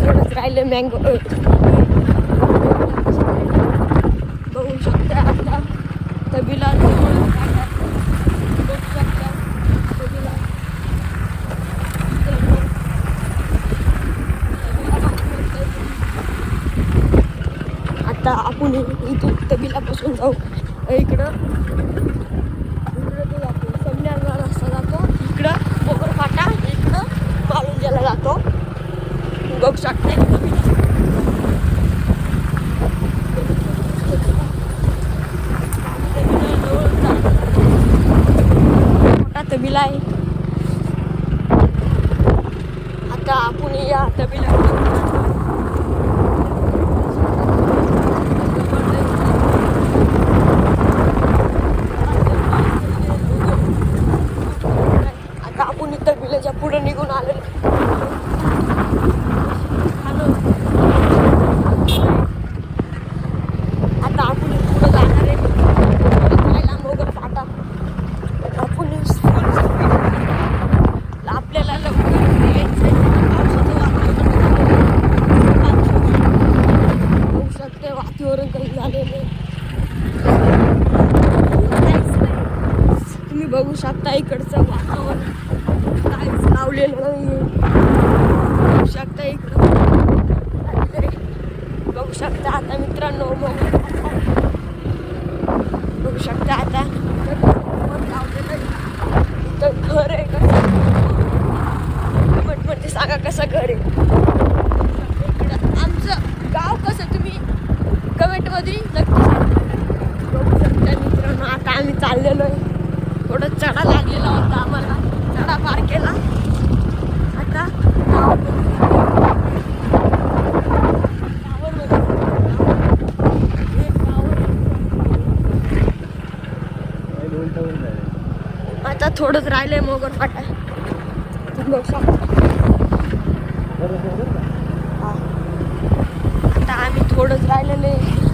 थोडंच राहिले मँगो बघू शकता आता तबीला आता आपण इथून तबीलापासून जाऊ इकडं तो जातो समण्याला रस्ता जातो इकडं बोगर फाटा इकडं मालुंजाला जातो बघू शकता मोठा तबीला आहे आता आपण या तबीला पुढे निघून आले आता आपण पुढे जाणार आहे जायला मोगर फाटा आपण आपल्याला होऊ शकते वातावरण काही झालेले तुम्ही बघू शकता इकडचं वातावरण काहीच लावलेलं नाहीये बघू शकता इकडं बघू शकता आता मित्रांनो बघू शकता आता इथं घर आहे का म्हणजे सांगा कसं घर आहे इकडं आमचं गाव कसं तुम्ही कमेंटमध्ये नक्की सांगा बघू शकता मित्रांनो आता आम्ही चाललेलो आहे थोडं चढा लागलेला होता आम्हाला चढा पार केला आता आता थोडंच राहिलंय मोगर फाटा आता आम्ही थोडंच राहिलेलं आहे